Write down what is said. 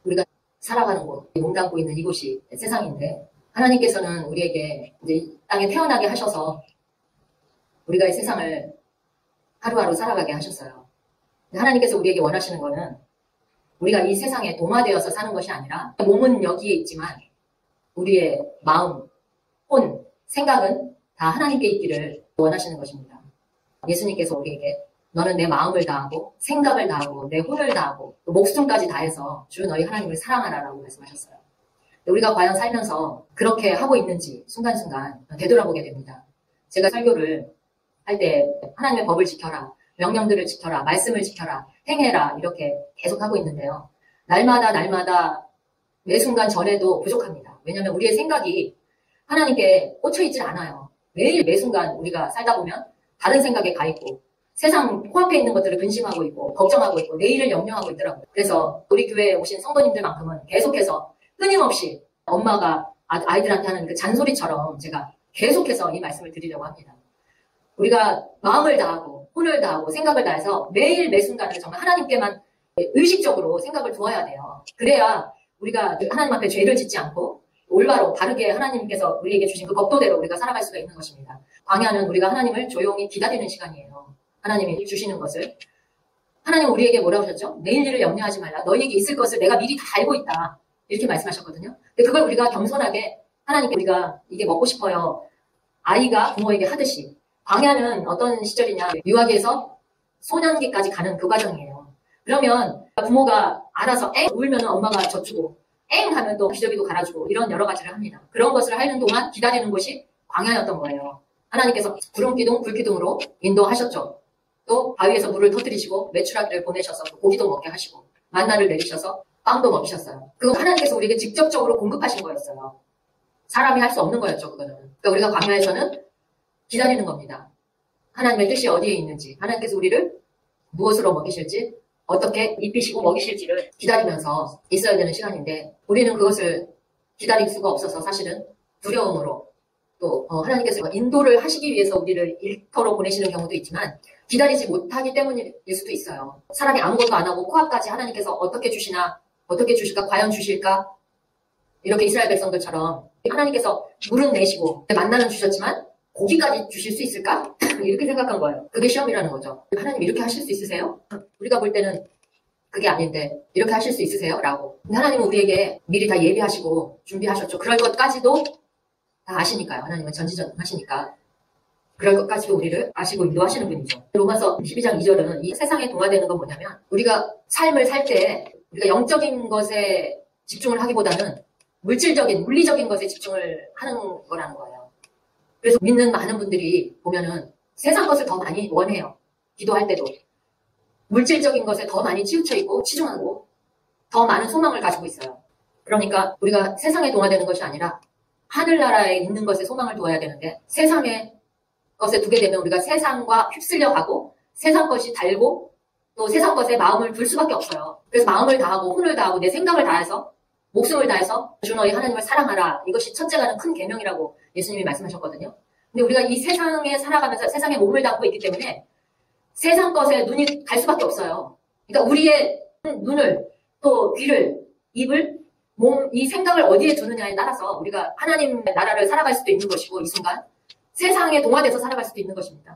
우리가 살아가는 곳, 몸 담고 있는 이곳이 세상인데 하나님께서는 우리에게 이제 이 땅에 태어나게 하셔서 우리가 이 세상을 하루하루 살아가게 하셨어요. 하나님께서 우리에게 원하시는 거는 우리가 이 세상에 동화되어서 사는 것이 아니라 몸은 여기에 있지만 우리의 마음, 혼, 생각은 다 하나님께 있기를 원하시는 것입니다. 예수님께서 우리에게 너는 내 마음을 다하고 생각을 다하고 내 혼을 다하고 또 목숨까지 다해서 주 너희 하나님을 사랑하라라고 말씀하셨어요. 우리가 과연 살면서 그렇게 하고 있는지 순간순간 되돌아보게 됩니다. 제가 설교를 할 때 하나님의 법을 지켜라, 명령들을 지켜라, 말씀을 지켜라, 행해라 이렇게 계속 하고 있는데요. 날마다 매 순간 전에도 부족합니다. 왜냐하면 우리의 생각이 하나님께 꽂혀 있질 않아요. 매일 매 순간 우리가 살다 보면 다른 생각에 가 있고 세상 코앞에 있는 것들을 근심하고 있고 걱정하고 있고 내일을 염려하고 있더라고요. 그래서 우리 교회에 오신 성도님들만큼은 계속해서 끊임없이 엄마가 아이들한테 하는 그 잔소리처럼 제가 계속해서 이 말씀을 드리려고 합니다. 우리가 마음을 다하고 혼을 다하고 생각을 다해서 매일 매 순간을 정말 하나님께만 의식적으로 생각을 두어야 돼요. 그래야 우리가 하나님 앞에 죄를 짓지 않고 올바로 바르게 하나님께서 우리에게 주신 그 법도대로 우리가 살아갈 수가 있는 것입니다. 광야는 우리가 하나님을 조용히 기다리는 시간이에요. 하나님이 주시는 것을. 하나님 우리에게 뭐라고 하셨죠? 내일 일을 염려하지 말라. 너희에게 있을 것을 내가 미리 다 알고 있다. 이렇게 말씀하셨거든요. 근데 그걸 우리가 겸손하게 하나님께 우리가 이게 먹고 싶어요. 아이가 부모에게 하듯이. 광야는 어떤 시절이냐. 유아기에서 소년기까지 가는 그 과정이에요. 그러면 부모가 알아서 엥 울면 엄마가 젖주고 엥 하면 또 기저귀도 갈아주고 이런 여러 가지를 합니다. 그런 것을 하는 동안 기다리는 곳이 광야였던 거예요. 하나님께서 구름기둥, 불기둥으로 인도하셨죠. 또 바위에서 물을 터뜨리시고 메추라기를 보내셔서 고기도 먹게 하시고 만나를 내리셔서 빵도 먹이셨어요. 그거 하나님께서 우리에게 직접적으로 공급하신 거였어요. 사람이 할 수 없는 거였죠, 그거는. 그러니까 우리가 광야에서는 기다리는 겁니다. 하나님의 뜻이 어디에 있는지, 하나님께서 우리를 무엇으로 먹이실지, 어떻게 입히시고 먹이실지를 기다리면서 있어야 되는 시간인데 우리는 그것을 기다릴 수가 없어서 사실은 두려움으로 또 하나님께서 인도를 하시기 위해서 우리를 일터로 보내시는 경우도 있지만 기다리지 못하기 때문일 수도 있어요. 사람이 아무것도 안 하고 코앞까지 하나님께서 어떻게 주시나, 어떻게 주실까, 과연 주실까? 이렇게 이스라엘 백성들처럼 하나님께서 물은 내시고 만나는 주셨지만 고기까지 주실 수 있을까? 이렇게 생각한 거예요. 그게 시험이라는 거죠. 하나님 이렇게 하실 수 있으세요? 우리가 볼 때는 그게 아닌데 이렇게 하실 수 있으세요? 라고. 근데 하나님은 우리에게 미리 다 예비하시고 준비하셨죠. 그럴 것까지도 다 아시니까요. 하나님은 전지전하시니까. 그럴 것까지도 우리를 아시고 인도하시는 분이죠. 로마서 12장 2절은 이 세상에 동화되는 건 뭐냐면 우리가 삶을 살 때 우리가 영적인 것에 집중을 하기보다는 물질적인, 물리적인 것에 집중을 하는 거라는 거예요. 그래서 믿는 많은 분들이 보면은 세상 것을 더 많이 원해요. 기도할 때도. 물질적인 것에 더 많이 치우쳐 있고 치중하고 더 많은 소망을 가지고 있어요. 그러니까 우리가 세상에 동화되는 것이 아니라 하늘나라에 있는 것에 소망을 두어야 되는데 세상의 것에 두게 되면 우리가 세상과 휩쓸려 가고 세상 것이 달고 또 세상 것에 마음을 둘 수밖에 없어요. 그래서 마음을 다하고 혼을 다하고 내 생각을 다해서 목숨을 다해서 주 너희 하나님을 사랑하라. 이것이 첫째가는 큰 계명이라고 예수님이 말씀하셨거든요. 근데 우리가 이 세상에 살아가면서 세상에 몸을 담고 있기 때문에 세상 것에 눈이 갈 수밖에 없어요. 그러니까 우리의 눈을 또 귀를 입을 몸, 이 생각을 어디에 두느냐에 따라서 우리가 하나님의 나라를 살아갈 수도 있는 것이고 이 순간 세상에 동화돼서 살아갈 수도 있는 것입니다.